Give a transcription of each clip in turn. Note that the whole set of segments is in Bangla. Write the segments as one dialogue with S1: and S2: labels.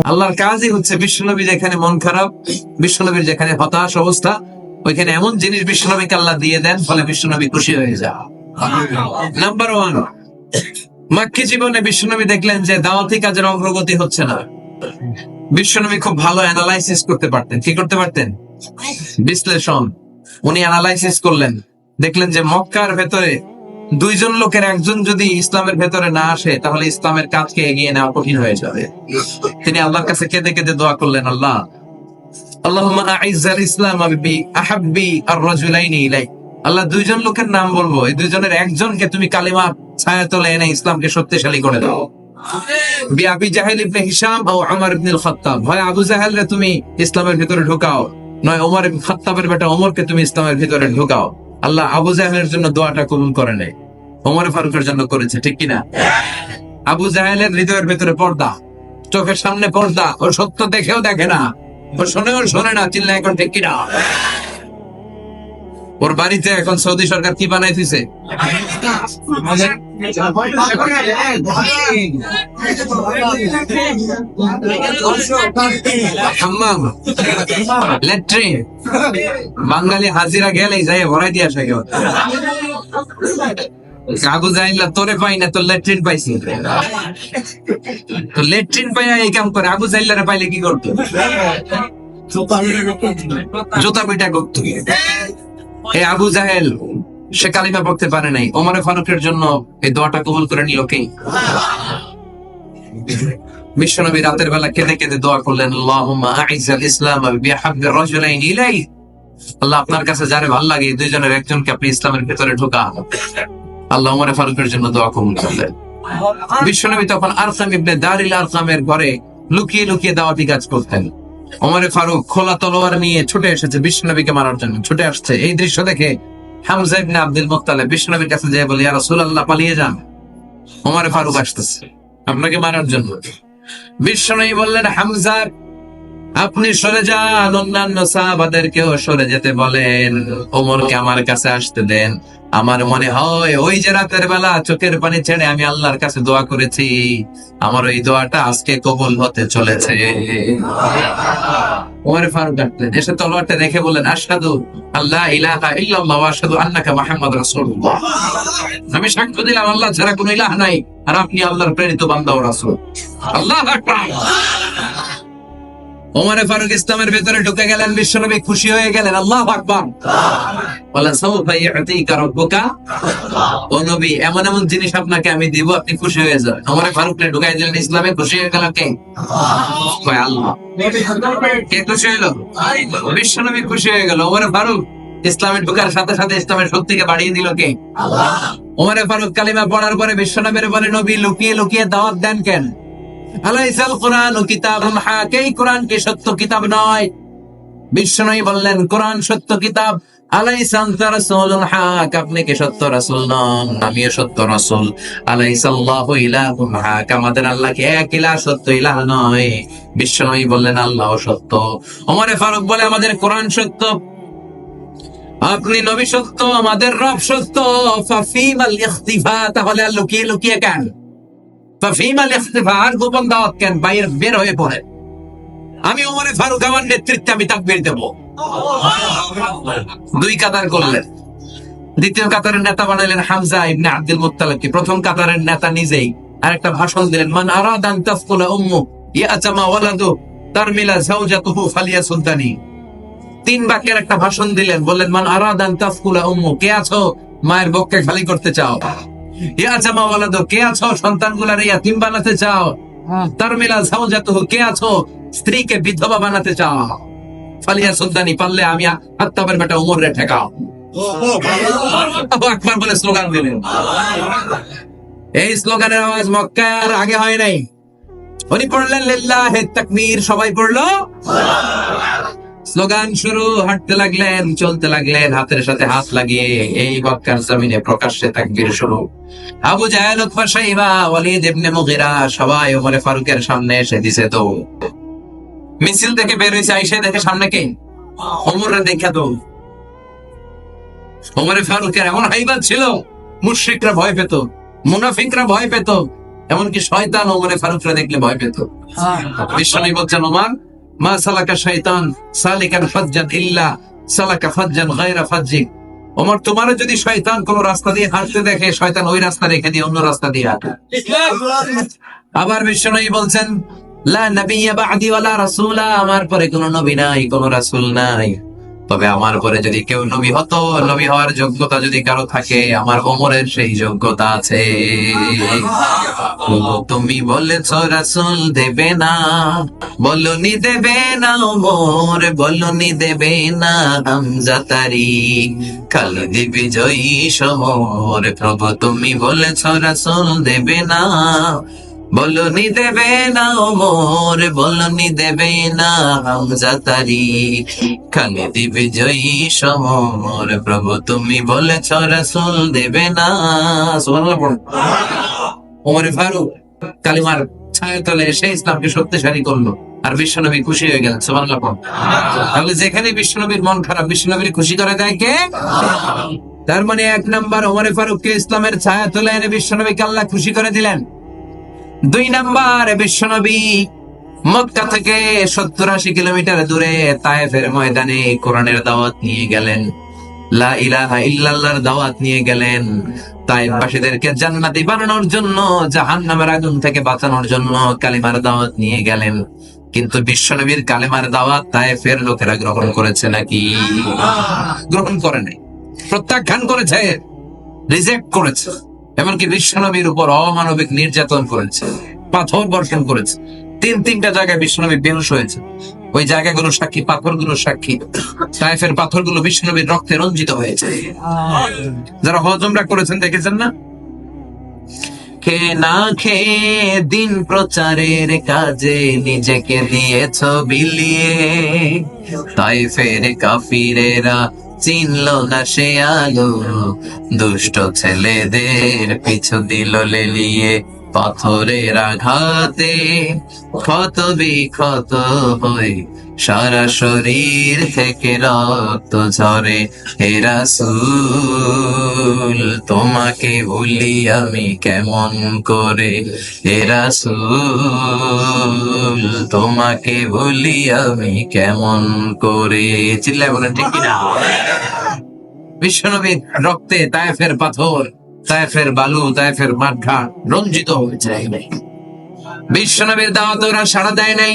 S1: আল্লাহর কাজই হচ্ছে বিশ্বনবী যেখানে মন খারাপ, বিশ্বনবীর যেখানে হতাশ অবস্থা, ওইখানে এমন জিনিস বিশ্বনবীকে আল্লাহ দিয়ে দেন, ফলে বিশ্বনবী খুশি হয়ে যায়। নাম্বার 1, মাক্কি জীবনে বিশ্বনবী দেখলেন যে দাওয়াতি কাজের অগ্রগতি হচ্ছে না। বিশ্বনবী খুব ভালো অ্যানালাইসিস করতে পারতেন। কি করতে পারতেন? বিশ্লেষণ। উনি অ্যানালাইসিস করলেন, দেখলেন যে মক্কার ভেতরে 2 জন লোকের একজন যদি ইসলামের ভেতরে না আসে, তাহলে ইসলামের কাজকে এগিয়ে নেওয়া কঠিন হয়ে যাবে। তিনি আল্লাহর কাছে কেঁদে কেঁদে দোয়া করলেন, আল্লাহ আল্লাহুম্মা আইজ্জাল ইসলাম বি আহাব্বি আর-রাজুলাইনি ইলাইক। আল্লাহ 2 জন লোকের নাম বলবো, এই 2 জনের একজনকে তুমি কালিমার ছায়াতলে এনে ইসলামকে শক্তিশালী করে দাও। বি আবি জাহেল ইবনে হিশাম ও ওমর ইবনে আল-খাত্তাব। হয় আবু জাহেলরে তুমি ইসলামের ভিতরে ঢুকাও, নয় ওমর ইবনে খাত্তাবের বেটা ওমরকে তুমি ইসলামের ভিতরে ঢুকাও। আল্লাহ আবু জাহেলের জন্য দোয়াটা কবুল করে নেয়, ওমর ফারুকের জন্য করেছে, ঠিক কিনা? আবু জাহেলের হৃদয়ের ভিতরে পর্দা, চোখের সামনে পর্দা, ও সত্য দেখেও দেখে না, ও শোনেও শোনে না। চিল্লা এখন, ঠিক কিনা? ওর বাড়িতে এখন সৌদি সরকার কি বানাইতেছে? হাম্মাম, ল্যাট্রিন। বাঙালি হাজিরা গেলেই যাই ভরাই দিয়ে আসে। কেউ আবু জাহেল তোরে পাই না, তোর ল্যাট্রিন পাইছি। তো ল্যাট্রিন পাইয়া এই কাম করে, আবু জাহেলরে পাইলে কি করতো? জুতা পিটা করতো। এই আবু জাহেল সে কালিমা পড়তে পারে নাই, ওমর ফারুকের জন্য এই দোয়াটা কবুল করে নিল কে? বিশ্বনবী রাতের বেলা কেঁদে কেঁদে দোয়া করলেন, আল্লাহুম্মা আইজ্জাল ইসলাম বিহাব্বির রাজুলাইনি ইলাই। আল্লাহ আপনার কাছে যারে ভালো লাগে 2 জনের একজনকে আপনি ইসলামের ভিতরে ঢোকান। আল্লাহ ওমর ফারুকের জন্য দোয়া কবুল করলেন। বিশ্বনবী তখন আরকাম ইবনে দারিল আরকামের ঘরে লুকিয়ে লুকিয়ে দাওয়াতি কাজ করতেন। ওমর ফারুক খোলা তলোয়ার নিয়ে ছুটে এসেছে বিশ্বনবীকে মারার জন্য, ছুটে আসছে। এই দৃশ্য দেখে হামজা ইবনে আব্দুল মুত্তালিব বিশ্বনবীর কাছে যেয়ে বলে, ইয়া রাসূলুল্লাহ, পালিয়ে যান, ওমর ফারুক আসতেছে আপনাকে মারার জন্য। বিশ্বনবী বললেন, হামজা আপনি সরে যান, অন্যান্য সাহাবাদেরকেও সরে যেতে বলেন, ওমরকে আমার কাছে আসতে দেন। আমার মনে হয় ওই যে রাতের বেলা চোখের পানি ছেড়ে আমি আল্লাহর কাছে দোয়া করেছি, আমার ওই দোয়াটা আজকে কবুল হতে চলেছে। ওমর ফারুক আসলেন, এসে তলোয়ারটা রেখে বললেন, আশহাদু আল্লা ইলাহা ইল্লাল্লাহ ওয়া আশহাদু আন্নাকা মুহাম্মাদুর রাসূলুল্লাহ। আমি সাক্ষ্য দিলাম আল্লাহ ছাড়া কোনো ইলাহ নাই, আর আপনি আল্লাহর প্রেরিত বান্দা ও রাসূল। আল্লাহু আকবার। ওমর ফারুক ইসলামের ভেতরে ঢুকে গেলেন, বিশ্বনবী খুশি হয়ে গেলেন। আল্লাহু আকবার। ওয়ালা সাউফা ইউতিকা রাব্বুকা। ও নবী, এমন এমন জিনিস আপনাকে আমি দিব, আপনি খুশি হয়ে যাবেন। ওমর ফারুককে ঢুকাই দিলেন ইসলামে, খুশি হয়ে গেল কে? আল্লাহ। কে খুশি হলো? বিশ্বনবী খুশি হয়ে গেল। ওমর ফারুক ইসলামে ঢোকার সাথে সাথে ইসলামের শক্তিকে বাড়িয়ে দিল কে? আল্লাহ। ওমর ফারুক কালিমা পড়ার পরে বিশ্বনবীর বলে, নবী লুকিয়ে লুকিয়ে দাওয়াত দেন কেন? আলাইসাল কোরআন কিতাবুন হাক। এই কোরআন কি সত্য কিতাব নয়? বিশ্বনবী বললেন, কোরআন সত্য কিতাব। আলাইসা আনতা রাসূলুল হাক। আপনি কি সত্য রাসূল নন? আমিও সত্য রাসূল। আলাইসাল্লাহু ইলাহুন হাক। আমাদের আল্লাহ কি এক ইলাহ, সত্য ইলাহ নয়? বিশ্বনবী বললেন, আল্লাহও সত্য। ওমর ফারুক বলে, আমাদের কোরআন সত্য, আপনি নবী সত্য, আমাদের রব সত্য। ফাফিমাল ইখতিফা। তাহলে আর লুকিয়ে লুকিয়ে কেন? আর গোপন দাওয়াত কেন? বাইরে বের হয়ে পড়ে। আমি ওমর ফারুক, আমার নেতৃত্বে আমি তাকবীর দেব। 2 কাতার করলেন। দ্বিতীয় কাতারের নেতা বানাইলেন হামজা ইবনে আব্দুল মুত্তালিবকে। প্রথম কাতারের নেতা নিজেই আরেকটা ভাষণ দিলেন, মান আরাদা আন তাসকুলা উম্মু ইয়াতামা ওয়ালাদু তারমিলা যাওজাতুহু ফালিয়াসুদ্দানি। 3 বাক্যের একটা ভাষণ দিলেন, বললেন, মান আরাদা আন তাসকুলা উম্মু। কে আছো মায়ের বক্ষে খালি করতে চাও? ইয়াতামা ওয়ালাদু। কে আছো সন্তানগুলারে ইয়াতীম বানাতে চাও? তারমিলা যাওজাতুহু। কে আছো স্ত্রীকে বিধবা বানাতে চাও? ফালিয়াসুদ্দানি। পারলে আমি আত্তাবের বেটা ওমরে ঠেকাও। আল্লাহু আকবার বলে স্লোগান দিলেন। এই স্লোগানের আওয়াজ মক্কার আগে হয় নাই। উনি পড়লেন লিল্লাহি তাকবীর, সবাই পড়লো স্লোগান শুরু। হাঁটতে লাগলেন, চলতে লাগলেন, হাতের সাথে হাত লাগিয়ে এই মক্কার জমিনে প্রকাশ্যে তাকবীর শুরু। আবু জাহেল, উতবা, শাইবা, ওয়ালিদ ইবনে মুগিরা সবাই ওমর ফারুকের সামনে এসে দিছে। তো মিছিল থেকে বের হয়েছে, আইসা দেখে সামনে কে? ওমরে দেখা। তো ওমর ফারুকের এমন হাইবাত ছিল, মুশরিকরা ভয় পেত, মুনাফিকরা ভয় পেত। এমনকি শয়তান ওমরে ফারুকরা দেখলে ভয় পেত। বিশ্বনবী বলছেন, ওমর মা সালাকা শয়তান সালিকান ফাজ্জান ইল্লা সালাকা ফাজ্জান গায়রা ফাজ্জিক। ওমর, তোমারও যদি শয়তান কোন রাস্তা দিয়ে হাঁটতে দেখে, শয়তান ওই রাস্তা রেখে দিয়ে অন্য রাস্তা দিয়ে হাঁটে। আবার বিশ্বনবী বলছেন, লা নাবিয়্যা বা'দি ওয়ালা রাসূলা, আমার পরে কোনো নবী নাই, কোনো রাসূল নাই, তবে আমার পরে যদি কেউ নবী হতো, নবী হওয়ার যোগ্যতা যদি কারো থাকে, আমার ওমরের সেই যোগ্যতা আছে। তুমি বলেছ রাসূল দেবে না, বলনি দেবে না ওমর, বলনি দেবে না হামজা তারি, খালিদ বিজয়ী সমর। প্রভু তুমি বলেছ রাসূল দেবে না, বলনি দেবে না ওমর, বলনি দেবে না হামজা তারি, খালিদ বিজয়ী সমর। প্রভু তুমি বলেছ রাসূল দেবে না। সুবহানাল্লাহ। ওমর ফারুক কালিমার ছায়াতলে এসে ইসলামকে শক্তিশালী করলো, আর বিশ্বনবী খুশি হয়ে গেলেন। সুবহানাল্লাহ। তাহলে যেখানে বিশ্বনবীর মন খারাপ, বিশ্বনবীর খুশি করে দেয় কে? তার মানে 1 নাম্বার, ওমর ফারুককে ইসলামের ছায়াতলে এনে বিশ্বনবীকে আল্লাহ খুশি করে দিলেন। 2 নাম্বার, বিশ্বনবী মক্কা থেকে 70-80 কিলোমিটার দূরে তায়েফের ময়দানে কোরআনের দাওয়াত নিয়ে গেলেন, লা ইলাহা ইল্লাল্লাহর দাওয়াত নিয়ে গেলেন। তায়েফবাসীদেরকে জান্নাতি বানানোর জন্য, জাহান্নামের আগুন থেকে বাঁচানোর জন্য কালিমার দাওয়াত নিয়ে গেলেন। কিন্তু বিশ্বনবীর কালিমার দাওয়াত তায়েফের লোকেরা গ্রহণ করেছে নাকি? গ্রহণ করে নাই, প্রত্যাখ্যান করেছে, রিজেক্ট করেছে। এমনকি বিশ্বনবীর উপর অমানবিক নির্যাতন করেছে, পাথর বর্ষণ করেছে। 3টা জায়গায় বিশ্বনবী বেহুশ হয়েছে। ওই জায়গাগুলো সাক্ষী, পাথরগুলো সাক্ষী। তায়েফের পাথরগুলো বিশ্বনবীর রক্তে রঞ্জিত হয়েছে। যারা হজ উমরা করেছেন দেখেছেন না? খেয়ে না খেয়ে দিন প্রচারের কাজে নিজেকে দিয়েছ বিলিয়ে, তায়েফের কাফিরেরা চিনল না সে আলো, দুষ্ট ছেলেদের পিছু দিল লেলিয়ে। পাথরের আঘাতে ক্ষত বিক্ষত হয়ে সারা শরীর থেকে রক্ত ঝরে। হে রাসূল তোমাকে ভুলি আমি কেমন করে, হে রাসূল তোমাকে ভুলি আমি কেমন করে। চিল্লায় বলেন ঠিক কিনা? বিশ্বনবীর রক্তে তায়েফের পাথর, তায়েফের বালু, তায়েফের মাঠঘাট রঞ্জিত হয়েছে। বিশ্বনবীর দাওয়াত ওরা সাড়া দেয় নাই।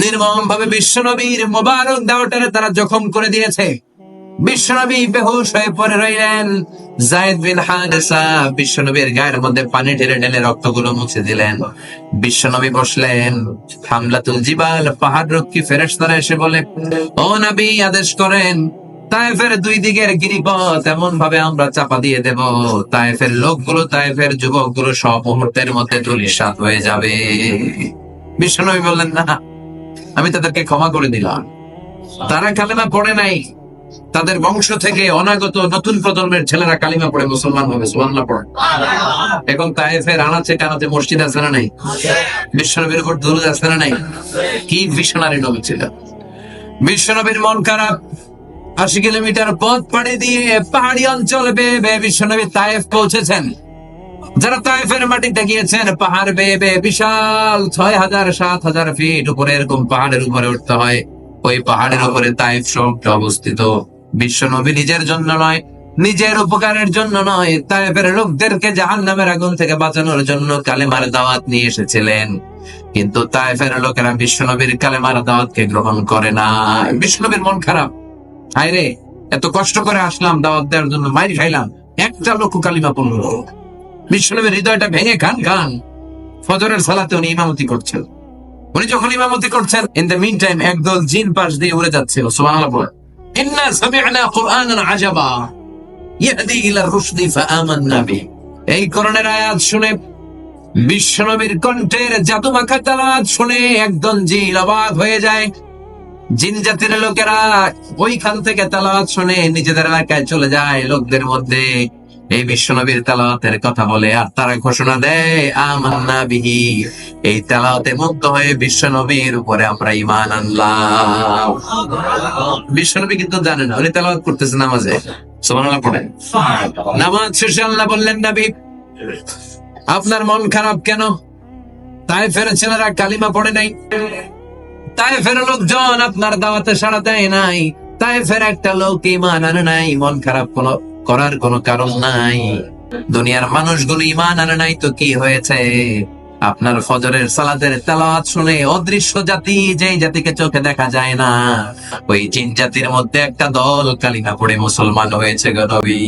S1: নির্মম ভাবে বিশ্বনবীর মোবারক দাওয়াতের তারা জখম করে দিয়েছে। বিশ্বনবী বেহুশ হয়ে পড়ে রইলেন। যায়েদ বিন হারেসা বিশ্বনবীর গায়ের মধ্যে পানি ঢেলে ঢেলে রক্তগুলো মুছে দিলেন। বিশ্বনবী বসলেন। হামলাতুল জিবাল, পাহাড় রক্ষী ফেরেশতারা এসে বলে, ও নবী আদেশ করেন, তায়েফের 2 দিকের গিরিপথ এমন ভাবে আমরা চাপা দিয়ে দেব, তায়েফের লোকগুলো, তায়েফের যুবকগুলো সব মুহূর্তের মধ্যে ধূলিসাৎ হয়ে যাবে। বিশ্বনবী বললেন, না, আমি তাদেরকে ক্ষমা করে দিলাম। তারা কালেমা পড়ে নাই, তাদের বংশ থেকে অনাগত নতুন প্রজন্মের ছেলেরা কালিমা পড়ে মুসলমান হবে। সুবহানাল্লাহ পড়ে। এখন তায়েফের আনাচে কানাচে মসজিদ আছে না নাই? বিশ্বনবীর উপর দুরূদ আছে না নাই? কি মিশনারি নবী ছিল। বিশ্বনবীর মন খারাপ। 80 কিলোমিটার পথ পাড়ি দিয়ে পাহাড়ি অঞ্চল বেয়ে বেয়ে বিশ্বনবী তায়েফ পৌঁছেছেন। যারা তায়েফের মাটিতে গিয়েছেন, পাহাড় বেয়ে বেয়ে বিশাল 6000-7000 ফিট উপরে এরকম পাহাড়ের উপরে উঠতে হয়। ওই পাহাড়ের উপরে তায়েফ শহরটা অবস্থিত। বিশ্বনবী নিজের জন্য নয়, নিজের উপকারের জন্য নয়, তায়েফের লোকদেরকে জাহান্নামের আগুন থেকে বাঁচানোর জন্য কালেমার দাওয়াত নিয়ে এসেছিলেন। কিন্তু তায়েফের লোকেরা বিশ্বনবীর কালেমার দাওয়াতকে গ্রহণ করে না। বিশ্বনবীর মন খারাপ। হায়রে, এত কষ্ট করে আসলাম দাওয়াত দেওয়ার জন্য, মাইর খাইলাম, একটা লোক কালিমা পড়লো। বিশ্বনবীর হৃদয়টা ভেঙে খান খান। ফজরের সালাতে উনি ইমামতি করছেন। উনি যখন ইমামতি করছেন, ইন দ্য মিন টাইম একদল জিন পাশ দিয়ে উড়ে যাচ্ছে। সুবহানাল্লাহ বলে, ইন্না সামি'না কুরআনান আজাবা ইয়াহদি ইলা রুশদি ফাআমান্না বিহি। এই কোরআনের আয়াত শুনে, বিশ্বনবীর কণ্ঠের জাদুমাখা তেলাওয়াত শুনে একদল জিন অবাক হয়ে যায়। জিন জাতির লোকেরা ওইখান থেকে তেলাওয়াত শুনে নিজেদের এলাকায় চলে যায়, লোকদের মধ্যে এই বিশ্বনবীর তেলাওয়াতের কথা বলে, আর তারা ঘোষণা দেয়, আমান্না বিহি। এই তেলাওয়াতে মুগ্ধ হয়ে বিশ্বনবীর উপরে আমরা ঈমান আনলাম। বিশ্বনবী কিন্তু জানেন না, উনি তেলাওয়াত করতেছেন নামাজে। সুবহানাল্লাহ পড়েন। নামাজ শেষে আল্লাহ বললেন, নবী আপনার মন খারাপ কেন? তায়েফের ছেলেরা কালিমা পড়ে নাই, তায়েফের লোকজন আপনার দাওয়াতে সাড়া দেয় নাই, তায়েফের একটা লোক ঈমান আনে নাই, মন খারাপ করার কোনো কারণ নাই। দুনিয়ার মানুষগুলো ঈমান আনে নাই তো কি হয়েছে? আপনার ফজরের সালাতের তেলাওয়াত শুনে অদৃশ্য জাতি, যেই জাতিকে চোখে দেখা যায় না, ওই জিন জাতির মধ্যে একটা দল কালিমা পড়ে মুসলমান হয়েছে গো নবী।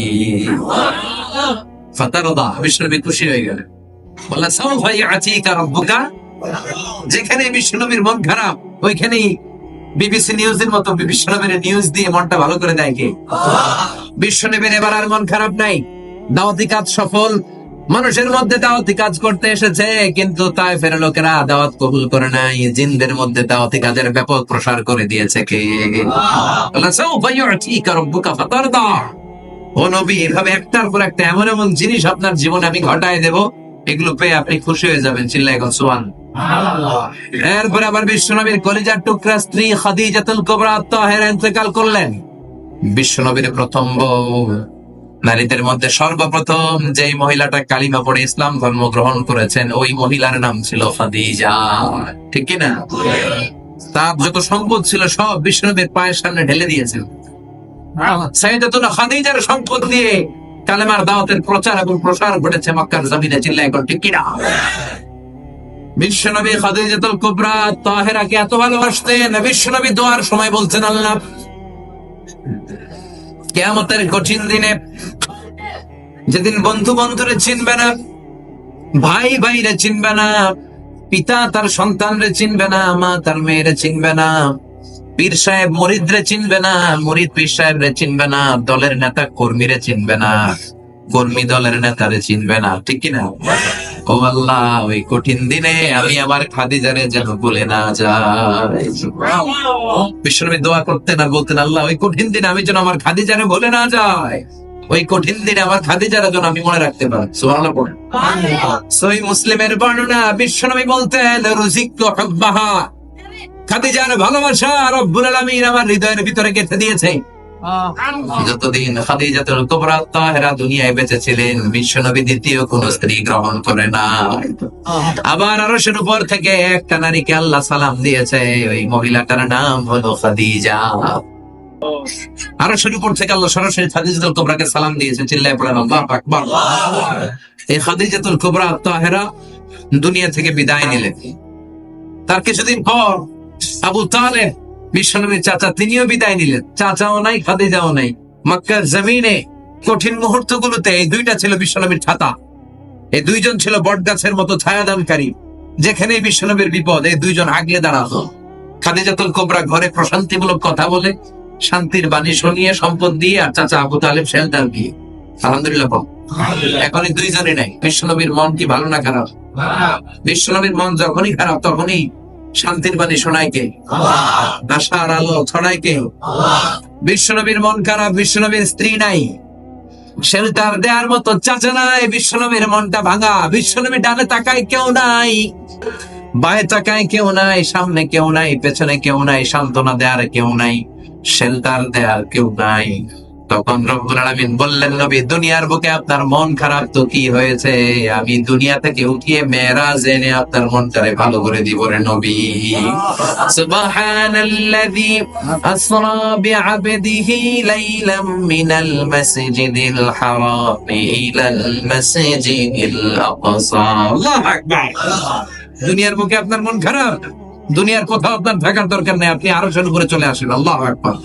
S1: ফাতারদা, বিশ্বনবী খুশি হয়ে গেলেন, বললেন সাওফা ইয়াতিকা রাব্বুকা। যেখানে বিশ্বনবীর মন খারাপ, ওইখানেই বিবিসি নিউজের মতো বিশ্বনবীর নিউজ দিয়ে মনটা ভালো করে দেয় কে? বিশ্বনবীর এবার আর মন খারাপ নাই, দাওয়াতি কাজ সফল, মানুষের মধ্যে দাওয়াতি কাজ করতে এসেছে, কিন্তু তায়েফের লোকেরা দাওয়াত কবুল করে নাই, জিনদের মধ্যে দাওয়াতি কাজের ব্যাপক প্রসার করে দিয়েছে কে? আল্লাহ সাওফা ইয়াতিকা রাব্বুকা ফাতারদা। ও নবী, এভাবে একটার পর একটা এমন এমন জিনিস আপনার জীবনে আমি ঘটায় দেব, এগুলো পেয়ে আপনি খুশি হয়ে যাবেন। চিল্লায় গো সুবহানাল্লাহ। এরপরে আবার বিশ্বনবীর কলিজার টুকরা স্ত্রী খাদিজাতুল কুবরা তাহেরা ইন্তেকাল করলেন। বিশ্বনবীর প্রথম বউ, নারীদের মধ্যে সর্বপ্রথম যেই মহিলাটা কালিমা পড়ে ইসলাম ধর্ম গ্রহণ করেছেন, ওই মহিলার নাম ছিল খাদিজা, ঠিক কি না? তার যত সম্পদ ছিল সব বিশ্বনবীর পায়ের সামনে ঢেলে দিয়েছেন। সাইয়েদাতুনা খাদিজার সম্পদ দিয়ে কালেমার দাওয়াতের প্রচার এবং প্রসার ঘটেছে মক্কার জমিনে। চিল্লায় এখন ঠিক কিনা? বিশ্বনবী খাদিজাতুল কুবরা তাহেরাকে এত ভালোবাসতেন, বিশ্বনবী দোয়ার সময় বলছেন, আল্লাহ কিয়ামতের কঠিন দিনে, যেদিন বন্ধু বন্ধুরে চিনবে না, ভাই ভাইরে চিনবে না, পিতা তার সন্তানরে চিনবে না, মা তার মেয়েরে চিনবে না, পীর সাহেব মুরিদরে চিনবে না, মুরিদ পীর সাহেবরে চিনবে না, দলের নেতা কর্মীরে চিনবে না, কর্মী দলের নেতারে চিনবে না, ঠিক কিনা? ও আল্লাহ, ওই কঠিন দিনে আমি আমার খাদিজারে যেন ভুলে না যাই। বিশ্বনবী দোয়া করতেন আর বলতেন, আল্লাহ ওই কঠিন দিনে আমি যেন আমার খাদিজারে ভুলে না যাই, ওই কঠিন দিনে আমার খাদিজারে যেন আমি মনে রাখতে পারি। সুবহানাল্লাহ পড়েন। সহিহ মুসলিমের বর্ণনা, বিশ্বনবী বলতেন, রুজিকতু হুব্বাহা, খাদিজার ভালোবাসা রব্বুল আলামিন আমার হৃদয়ের ভিতরে গেঁথে দিয়েছে। যতদিন খাদিজাতুল কুবরা তাহেরা দুনিয়ায় বেঁচে ছিলেন, বিশ্বনবী দ্বিতীয় কোন স্ত্রী গ্রহণ করে না। আবার আরশের উপর থেকে একটা নারীকে আল্লাহ সালাম দিয়েছে, ওই মহিলাটার নাম হলো খাদিজা। আরশের উপর থেকে আল্লাহ সরাসরি খাদিজাতুল কুবরাকে সালাম দিয়েছে। চিল্লায়ে পড়েন আল্লাহু আকবার। এই খাদিজাতুল কুবরা তাহেরা দুনিয়া থেকে বিদায় নিলেন। তার কিছুদিন পর আবু তালেব, বিশ্বনবীর চাচা, তিনিও বিদায় নিলেন। চাচাও নাই, খাদিজাও নাই। মক্কার জমিনে কঠিন মুহূর্তগুলোতে এই দুইটা ছিল বিশ্বনবীর ছাতা, এই দুইজন ছিল বটগাছের মতো ছায়াদানকারী। যেখানে বিশ্বনবীর বিপদ, এই দুইজন আগিয়ে দাঁড়াতো। খাদিজাতুল কুবরা ঘরে প্রশান্তিমূলক কথা বলে, শান্তির বাণী শুনিয়ে, সম্পদ দিয়ে, আর চাচা আবু তালেব শেল্টার দিয়ে। আলহামদুলিল্লাহ। এখন এই দুইজনে নাই। বিশ্বনবীর মন কি ভালো না খারাপ? বিশ্বনবীর মন যখনই খারাপ, তখনই শান্তির বাণী শোনায় কে? আশার আলো ছড়ায় কে? বিশ্বনবীর মন খারাপ, বিশ্বনবীর স্ত্রী নাই, শেল্টার দেওয়ার মতো চাচা নাই, বিশ্বনবীর মনটা ভাঙা। বিশ্বনবী ডানে তাকায় কেউ নাই, বায়ে তাকায় কেউ নাই, সামনে কেউ নাই, পেছনে কেউ নাই, সান্ত্বনা দেওয়ার কেউ নাই, শেল্টার দেওয়ার কেউ নাই। তখন রব্বুল আলামিন বললেন, নবী দুনিয়ার বুকে আপনার মন খারাপ তো কি হয়েছে, আমি দুনিয়া থেকে উঠিয়ে মেরাজ এনে আপনার মনটারে ভালো করে দিব রে নবী। সুবহানাল্লাযী আসরা বিআবদিহি লাইলাম মিনাল মাসজিদিল হারাম ইলাল মাসজিদিল আকসা। আল্লাহু আকবার। দুনিয়ার বুকে আপনার মন খারাপ, দুনিয়ার কোথাও আপনার থাকার দরকার নেই, আপনি আরশের উপরে চলে আসেন। আল্লাহু আকবার।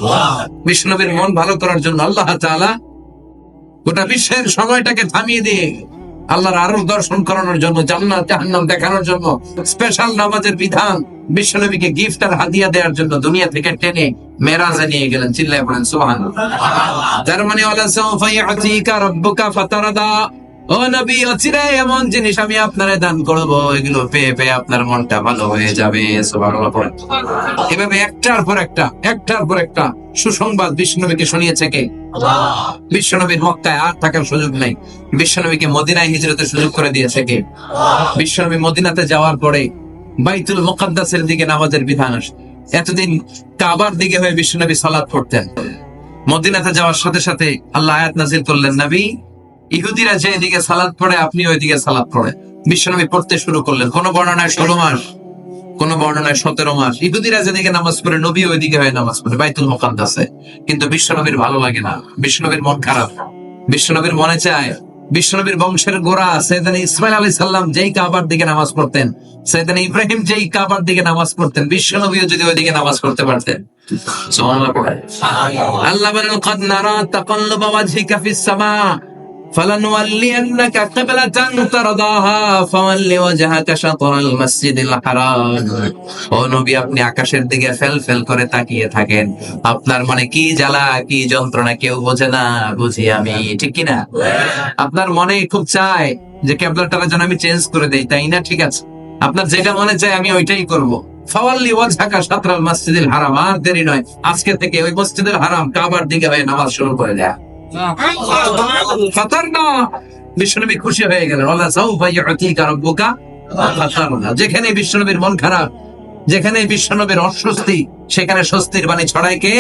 S1: বিশ্বনবীর মন ভালো করার জন্য আল্লাহ তাআলা গোটা বিশ্বের সময়টাকে থামিয়ে দিয়ে আল্লাহর আরশ দর্শন করানোর জন্য, জান্নাত জাহান্নাম দেখানোর জন্য, স্পেশাল নামাজের বিধান, বিশ্বনবীকে গিফট আর হাদিয়া দেওয়ার জন্য দুনিয়া থেকে টেনে মেরাজে নিয়ে গেলেন। চিল্লায়ে পড়েন সুবহানাল্লাহ। তার মানে ওয়ালা সাওফা ইয়াতিকা রাব্বুকা ফাতারদা, ও নবী অচিরেই এমন জিনিস আমি আপনারে দান করব, এগুলো পেয়ে পেয়ে আপনার মনটা ভালো হয়ে যাবে। সুবহানাল্লাহ। এভাবে একটার পর একটা সুসংবাদ বিশ্বনবীকে শুনিয়েছে কে? বিশ্বনবীর মক্কায় আর থাকার সুযোগ নাই, বিশ্বনবীকে মদিনায় হিজরতের সুযোগ করে দিয়েছে কে? বিশ্বনবী মদিনাতে যাওয়ার পরে বাইতুল মুকাদ্দাসের দিকে নামাজের বিধান আসে। এতদিন কাবার দিকে হয়ে বিশ্বনবী সালাত পড়তেন। মদিনাতে যাওয়ার সাথে সাথে আল্লাহ আয়াত নাযিল করলেন, নবী ইহুদিরা যে এদিকে সালাত পড়ে, আপনি ওইদিকে সালাত পড়ে। বিশ্বনবী পড়তে শুরু করলেন। কোন বর্ণনায় 16 মাস, কোন বর্ণনায় 17 মাস। ইহুদিরা যেদিকে নামাজ পড়ে, নবী ওইদিকে হয়ে নামাজ পড়ে বাইতুল মুকাদ্দাসে। কিন্তু বিশ্বনবীর ভালো লাগে না, বিশ্বনবীর মন খারাপ। বিশ্বনবীর মনে চায়, বিশ্বনবীর বংশের গোড়া সাইয়েদনা ইসমাইল আলাইহিস সালাম যেই কাবার দিকে নামাজ পড়তেন, সাইয়েদনা ইব্রাহিম যেই কাবার দিকে নামাজ পড়তেন, বিশ্বনবীও যদি ওইদিকে নামাজ পড়তে পারতেন। সুবহানাল্লাহ। আল্লাহ বলেন, قد نرى تقلب وجهك في السماء فلنولينك قبلة ترضاها فول وجهك شطر المسجد الحرام। ও নবী, আপনি আকাশের দিকে ফেল ফেল করে তাকিয়ে থাকেন, আপনার মনে কি জ্বালা কি যন্ত্রণা কেউ বোঝে না, বুঝি আমি, ঠিক কিনা? আপনার মনে খুব চায় যে কিবলাটা যেন আমি চেঞ্জ করে দেই, তাই না? ঠিক আছে, আপনার যেটা মনে চায় আমি ওইটাই করব। ফাওয়াল্লি ওয়াজহাকা শাতরাল মাসজিদিল হারাম। আর দেরি নয়, আজকে থেকে ওই মসজিদুল হারাম কাবার দিকে হয়ে নামাজ শুরু করে দেয়া। ফাতারনা, বিশ্বনবী খুশি হয়ে গেলেন। ওয়ালা সাউফা ইউতিকা রাব্বুকা ফাতারনা। যেখানে বিশ্বনবীর মন খারাপ, যেখানে বিশ্বনবীর অস্বস্তি, সেখানে স্বস্তির বাণী ছড়ায় কে?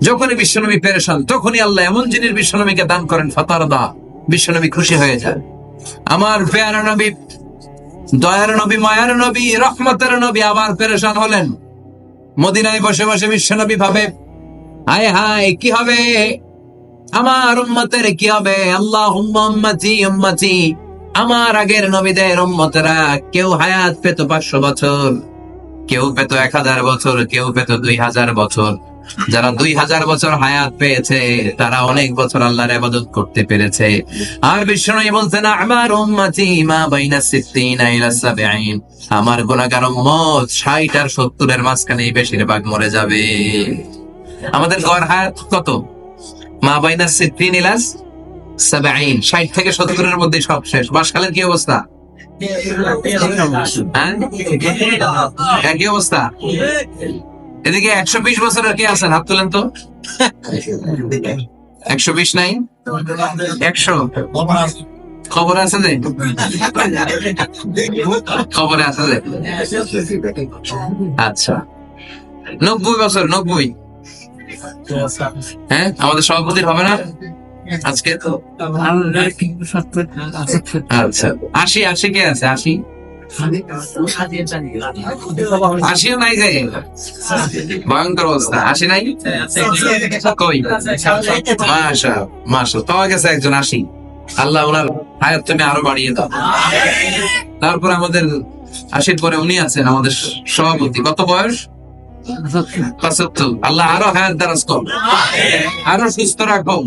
S1: যখনই বিশ্বনবী পেরেশান, তখনই আল্লাহ এমন জিনিস বিশ্বনবীকে দান করেন, ফাতারদা, বিশ্বনবী খুশি হয়ে যায়। আমার পেয়ারা নবী, দয়ার নবী, মায়ার নবী, রহমতের নবী আবার পেরেশান হলেন। মদিনায় বসে বসে বিশ্বনবী ভাবে, হায় হায়, কি হবে আমার উম্মতের, কি হবে? আল্লাহুম্মা উম্মতি উম্মতি। আমার আগের নবীদের উম্মতেরা কেউ হায়াত পেত 500 বছর, কেউ পেত 1000 বছর, কেউ পেত 2000 বছর। যারা 2000 বছর হায়াত পেয়েছে তারা অনেক বছর আল্লাহর ইবাদত করতে পেরেছে। আর বিশ্বনবী বলছেন, আমার উম্মতি মা বাইনা 60 ইলা 70। আমার গুনাহগার উম্মত 60 আর 70 এর মাঝখানে বেশিরভাগ মরে যাবে। আমাদের গড় হায়াত কত? মা বাইনা 60 ইলা 70, 60 থেকে 70 এর মধ্যে সব শেষ। বাসকালের কি অবস্থা? একই অবস্থা। এদিকে 120 বছরের কে আছেন? হাত তোলেন তো। 120 নাই? 100 খবর আছে যে, খবরে আছে যে। আচ্ছা, 90 বছর, 90। হ্যাঁ, আমাদের সভাপতির হবে না আজকে? আচ্ছা, 80 কে আছে? 80 নাই যে, ভয়ঙ্কর অবস্থা। 80 নাই কই? মাশা পাওয়া গেছে একজন 80। আল্লাহ ওনার হায়াত তুমি আরো বাড়িয়ে দাও। তারপর আমাদের 80 পরে উনি আছেন আমাদের সভাপতি। কত বয়স? 75। আল্লাহ আরো হায়াত দারাজ করো, আরো সুস্থ রাখো,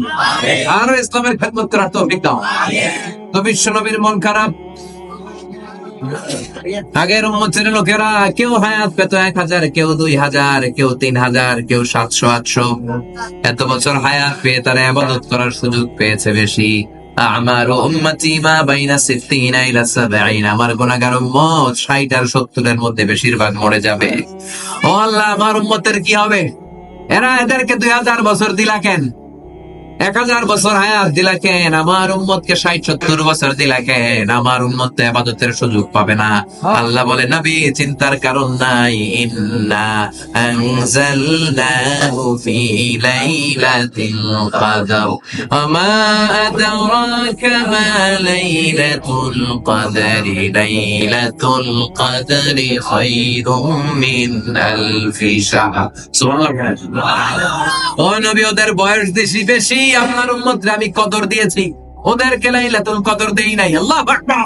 S1: আরো ইসলামের খেদমত করার তৌফিক দাও। তো বিশ্বনবীর মন খারাপ। আগের উম্মতের লোকেরা কেউ হায়াত পেত 1000, কেউ 2000, কেউ 3000, কেউ 700 800। এত বছর হায়াত পেয়ে তারা ইবাদত করার সুযোগ পেয়েছে বেশি। আমার উম্মতি মা বাইনা 60 ইলা 70। আমার গুনাহগার উম্মত 60 আর 70 এর মধ্যে বেশিরভাগ মরে যাবে। ও আল্লাহ, আমার উম্মতের কি হবে? এদেরকে 2000 বছর দিলা কেন? 1000 বছর হায়াত দিলা কেন? আমার উম্মতকে 60-70 বছর দিলা কেন? আমার উম্মত তো ইবাদতের সুযোগ পাবে না। আল্লাহ বলে, নবী চিন্তার কারণ নাই। ইন্না আনজালনাহু ফি লাইলাতিল কদর ওয়া মা আদরাকা মা লাইলাতুল কদরি লাইলাতুল কদরি খায়রুম মিন আলফি শাহর। সুবহানাল্লাহ। ও নবী, ওদের বয়স বেশি বেশি, আপনার উম্মতরে আমি কদর দিয়েছি, ওদেরকে লাইলাতুল কদর দেই নাই। আল্লাহু আকবার।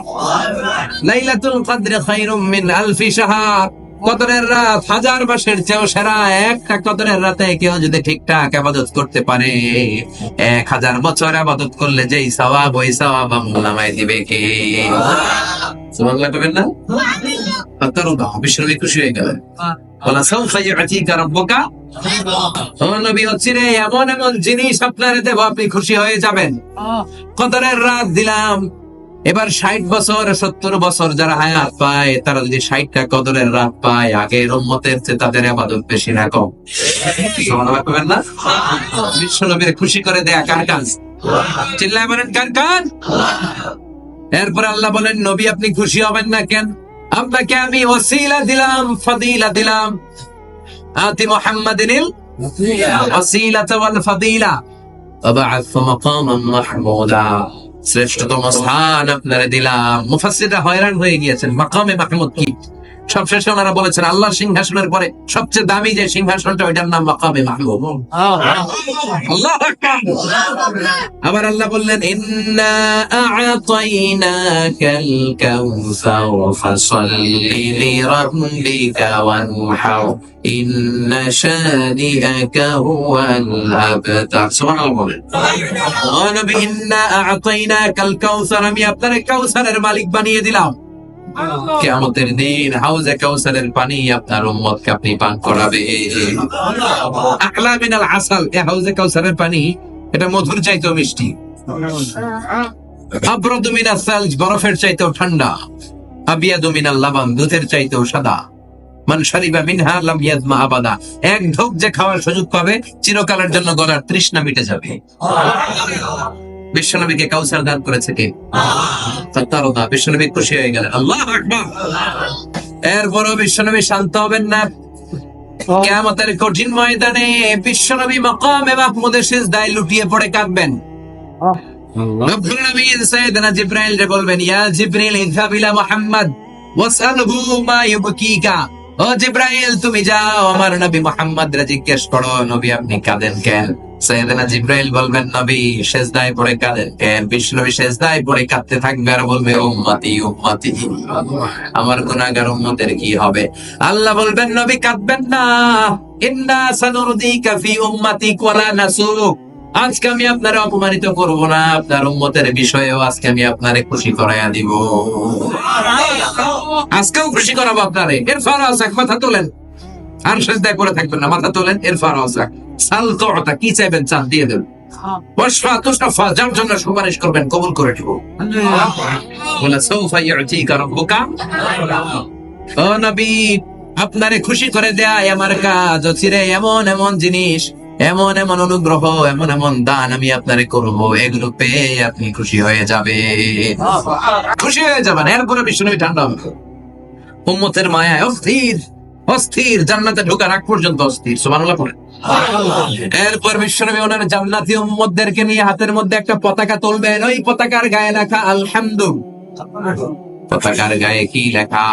S1: লাইলাতুল কদর খায়রুম মিন আলফি শাহর। কদরের রাত 1000 মাসের চেয়েও সেরা। একটা কদরের রাতে কেউ যদি ঠিকঠাক ইবাদত করতে পারে, 1000 বছর ইবাদত করলে যেই সওয়াব, ওই সওয়াব আমল নামায় দিবে কে? সুবহানাল্লাহ কবেন না? ফাতারদা, বিশ্বনবী খুশি হয়ে গেলেন। ওয়ালা সাউফা ইউতিকা রাব্বুকা। ও নবী, হচ্ছে রে এমন এমন জিনিস আপনারে দেব, আপনি খুশি হয়ে যাবেন। কদরের রাত দিলাম। এবার 60 বছর 70 বছর যারা হায়াত পায়, তারা যদি 60টা কদরের রাত পায়, আগের উম্মতের চেয়ে তাদের ইবাদত বেশি না কম? সুবহানাল্লাহ কবেন না? বিশ্বনবীর খুশি করে দেয়া কার কাজ? চিল্লায় বলেন, কার কাজ? এরপর আল্লাহ বলেন, নবী আপনি খুশি হবেন না কেন? আপনাকে আমি ওসিলা দিলাম, ফাদিলা দিলাম। আতি মুহাম্মাদিনিল ওসিলাতা ওয়াল ফাদিলা। وبعث مقاما محمودا শ্রেষ্ঠতম স্থান আপনারে দিলাম। মুফাসসিররা হয়রান হয়ে গিয়েছেন, মাকামে মাহমুদ কি? সবশেষে ওনারা বলেছেন আল্লাহর সিংহাসনের পরে সবচেয়ে দামি যে সিংহাসনটা ওইটার নাম মাকামে মাহমুদ। আল্লাহু আকবার। আবার আল্লাহ বললেন ইন্না আ'তাইনাকাল কাউসার ফাসাল্লি লিরাব্বিকা ওয়ানহার ইন্না শানিআকা হুয়াল আবতার। সুবহানাল্লাহ বলেন। ও নবী, ইন্না আ'তাইনাকাল কাউসার, আমি আপনারে কাউসারের মালিক বানিয়ে দিলাম। কিয়ামতের দিন হাউজে কাউসারের পানি আপনার উম্মতকে আপনি পান করাবে। আকলা মিনাল আসাল, এই হাউজে কাউসারের পানি এটা মধুর চাইতেও মিষ্টি। আবরাদু মিনাস সালজ, বরফের চাইতেও ঠান্ডা। আবিয়াদু মিনাল লাবান, দুধের চাইতেও সাদা। মান শারিবা মিনহা লাম ইয়াজমা আবাদা, এক ঢোক যে খাওয়ার সুযোগ পাবে চিরকালের জন্য গলার তৃষ্ণা মিটে যাবে। বিশ্বনবীকে কাউসার দান করেছে কে? তারদা। বিশ্বনবী খুশি হয়ে গেলেন। আল্লাহু আকবার। এরপরও বিশ্বনবী শান্ত হবেন না। কিয়ামতের কঠিন ময়দানে বিশ্বনবী মাকামে মাহমুদের সিজদায় লুটিয়ে পড়ে কাঁদবেন। রব্বুল আলামিন সাইয়েদনা জিবরাইল রে বলবেন, ইয়া জিবরিল ইযহাব ইলা মুহাম্মদ ওয়াসআলহু মা ইউবকিকা। ও জিবরাইল, তুমি যাও আমার নবী মুহাম্মদ রে জিজ্ঞেস করো, নবী আপনি কাঁদেন কেন? সাইয়েদনা জিবরাইল বলবেন, নবী সিজদায় পড়ে কাঁদেন কেন? বিশ্বনবী সিজদায় পড়ে কাঁদতে থাকবে আর বলবে, উম্মতি উম্মতি, আমার গুনাহগার উম্মতের কি হবে? আল্লাহ বলবেন, নবী কাঁদবেন না, ইন্না সানুরদিকা ফি উম্মাতিক ওয়ালা নাসুক। আজকে আমি আপনারে অপমানিত করব না, আপনার উম্মতের বিষয়েও আজকে আমি আপনারে খুশি করাইয়া দিব। আজকেও খুশি করাবো আপনারে। এরফার আসাক, মাথা তোলেন, আর সিজদায় পড়ে থাকবেন না, মাথা তোলেন। এরফার আসাক, সাল তু'তা, কি চাইবেন চান দিয়ে দেব। ওয়াশফা তুশফা, যার জন্য সুপারিশ করবেন কবুল করে দিব। ওয়ালা সাউফা ইউতিকা রাব্বুকা। ও নবী, আপনারে খুশি করে দেয় আমার কাজ। চিরে এমন এমন জিনিস, এমন এমন অনুগ্রহ, এমন এমন দান আমি আপনারে করব, এগুলো পেয়ে আপনি খুশি হয়ে যাবে, খুশি হয়ে যাবেন। এরপরে বিশ্বনবী ঠান্ডা হবে, উম্মতের মায়ায় অস্থির অস্থির, জান্নাতে ঢোকার আগ পর্যন্ত অস্থির। সুবহানাল্লাহ পড়ে। এরপর বিশ্বনবী ওনার জান্নাতি উম্মতদেরকে নিয়ে হাতের মধ্যে একটা পতাকা তুলবেন। ওই পতাকার গায়ে লেখা আলহামদু। পতাকার গায়ে কি লেখা?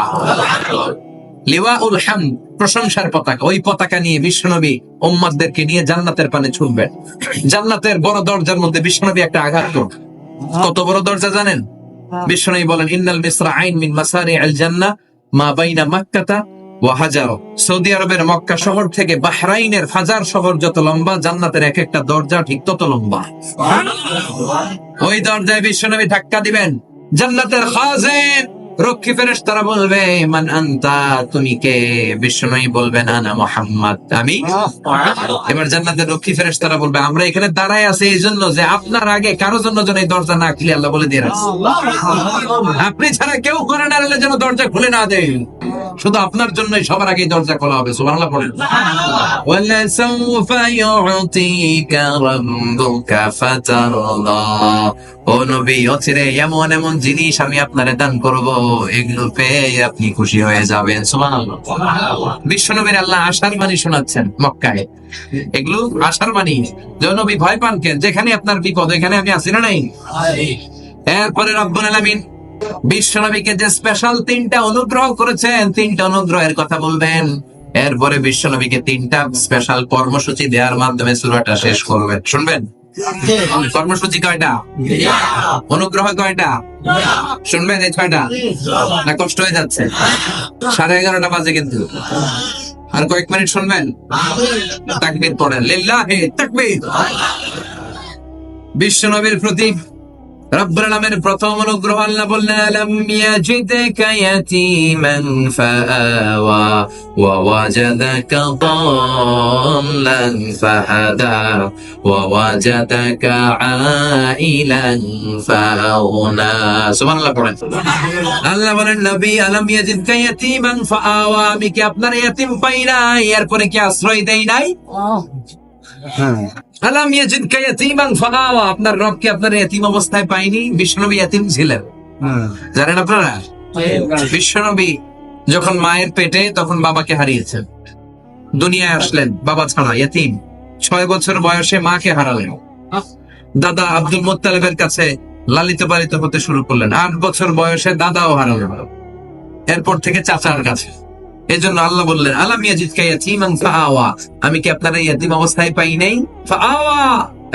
S1: লিওয়াউল হামদ, প্রশংসার পতাকা। ওই পতাকা নিয়ে বিশ্বনবী উম্মতদেরকে নিয়ে জান্নাতের পানে ছুটবেন। জান্নাতের বড় দরজার মধ্যে বিশ্বনবী একটা আঘাত করবেন। কত বড় দরজা জানেন? বিশ্বনবী বলেন, ইন্নাল মিসরাআইন মিন মাসারি'আল জান্নাহ মা বাইনা মাক্কাতা ওয়া হাজার। সৌদি আরবের মক্কা শহর থেকে বাহরাইনের ফাজার শহর যত লম্বা, জান্নাতের এক একটা দরজা ঠিক তত লম্বা। ওই দরজায় বিশ্বনবী ধাক্কা দিবেন। জান্নাতের খাজিন, রক্ষী ফেরেশতারা বলবে, মান আনতা, তুমি কে? বিশ্বনবী বলবেন, আনা মুহাম্মদ, আমি। এবার জান্নাতের রক্ষী ফেরেশতারা বলবে, আমরা এখানে দাঁড়ায় আছি এই জন্য যে আপনার আগে কারো জন্য যেন এই দরজা না খুলে, আল্লাহ বলে দিয়ে রাখছে, আপনি ছাড়া কেউ করে না যেন দরজা খুলে না দেয়, শুধু আপনার জন্যই সবার আগে দরজা খোলা হবে। সুবহানাল্লাহ পড়েন। ওয়ালা সাউফা ইউতিকা রাব্বুকা ফাতারদা। ও নবী, অচিরে এমন এমন জিনিস আমি আপনারে দান করব, এগুলো পেয়ে আপনি খুশি হয়ে যাবেন। সুবহানাল্লাহ। বিশ্বনবীর আল্লাহ আশার বাণী শোনাচ্ছেন মক্কায়। এগুলো আশার বাণী, যে নবী ভয় পান কেন? যেখানে আপনার বিপদ, এখানে আমি আছি না নাই? এরপরে রব্বুল আলামিন বিশ্বনবীকে যে স্পেশাল 3টা অনুগ্রহ করেছেন, 3টা অনুগ্রহের কথা বলবেন। এরপরে বিশ্বনবীকে 3টা স্পেশাল কর্মসূচি দেওয়ার মাধ্যমে সূরাটা শেষ করবেন। শুনবেন? কর্মসূচি কয়টা? অনুগ্রহ কয়টা? শুনবেন এই 6টা? না কষ্ট হয়ে যাচ্ছে? 11:30 বাজে কিন্তু। আর কয়েক মিনিট শুনবেন? তাকবীর পড়েন, লিল্লাহি তাকবীর। বিশ্বনবীর প্রতি রব্বুল আলামিনের প্রথম অনুগ্রহ, আল্লাহ বললেন, আলাম ইয়াজিদকা ইয়াতীমান ফাআওয়া ওয়া ওয়াজাদাকা দাল্লান ফাহাদা ওয়া ওয়াজাদাকা আইলান ফাআগনা। সুবহানাল্লাহ পড়েন। আল্লাহ বলেন, নবী, আলাম ইয়াজিদকা ইয়াতীমান ফাআওয়া, আমি কি আপনার ইয়াতীম পাই নাই, এরপরে কি আশ্রয় দেই নাই? আলাম ইয়াজিদকা ইয়াতীমান ফাআওয়া, আপনার রব কি আপনার ইয়াতীম অবস্থায় পায়নি? বিশ্বনবী ইয়াতীম ছিলেন, জানেন আপনারা? বিশ্বনবী যখন মায়ের পেটে, তখন বাবাকে হারিয়েছেন, দুনিয়ায় আসলেন বাবা ছাড়া, ইয়াতীম। 6 বছর বয়সে মাকে হারালেন। দাদা আব্দুল মুত্তালিবের কাছে লালিত পালিত হতে শুরু করলেন। 8 বছর বয়সে দাদাও হারালেন, এরপর থেকে চাচার কাছে। এই জন্য আল্লাহ বললেন, আলাম ইয়াজিদকা ইয়াতীমান ফাআওয়া, আমি কি আপনার এই ইয়াতীম অবস্থায় পাই নাই? ফাআওয়া,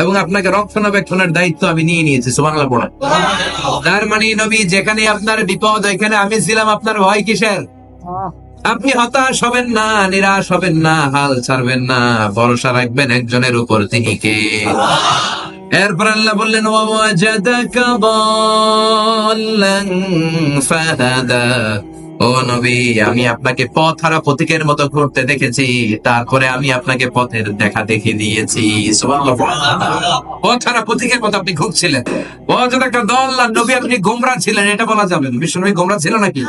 S1: এবং আপনাকে রক্ষণাবেক্ষণের দায়িত্ব আমি নিয়ে নিয়েছি। সুবহানাল্লাহ পড়েন। তার মানে নবী, যেখানে আপনার বিপদ ওইখানে আমি ছিলাম, আপনার ভয় কিসের? আপনি হতাশ হবেন না, নিরাশ হবেন না, হাল ছাড়বেন না, ভরসা রাখবেন একজনের উপর, তিনি কে? এরপর আল্লাহ বললেন, ওয়াজাদাকা দাল্লান ফাহাদা, ও নবী, আমি আপনাকে পথ হারা পথিকের মতো ঘুরতে দেখেছি, তারপরে আমি আপনাকে পথের দেখা দেখে দিয়েছি। সুবহানাল্লাহ। পথ হারা পথিকের মতো আপনি ঘুরছিলেন। ওয়াজাদাকা দাল্লান, নবী আপনি গোমরা ছিলেন, এটা বলা যাবে না। বিশ্বনবী গোমরা ছিল নাকি?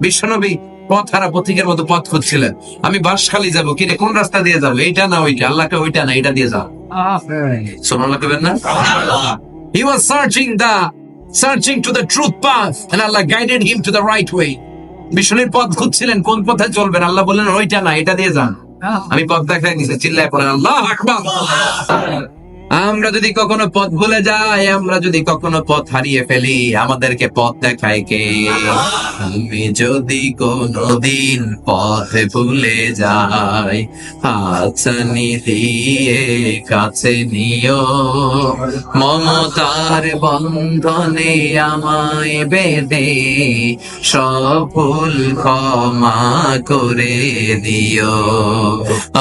S1: বিশ্বনবী পথ হারা পথিকের মতো পথ খুঁজছিলেন। আমি বাঁশখালী যাবো, কিরে কোন রাস্তা দিয়ে যাবো? এইটা না ওইটা? আল্লাহকে ওইটা না এটা দিয়ে যাও। সুবহানাল্লাহ কইবেন না? He was searching to the truth path and Allah guided him to the right way. বিষ্ণুর পথ খুঁজছিলেন, কোন পথে চলবেন? আল্লাহ বললেন ওইটা না এটা দিয়ে যান। আমি পথ দেখাই দিয়েছি, চিল্লায় পড়েন আল্লাহু আকবার। আমরা যদি কখনো পথ ভুলে যাই, আমরা যদি কখনো পথ হারিয়ে ফেলি, আমাদেরকে পথ দেখায় কে? আমি যদি কোনদিন পথ ভুলে যাই, হাতছানি দিয়ে কাছে নিও, মমতার বন্ধনে আমায় বেঁধে সফল ক্ষমা করে দিও।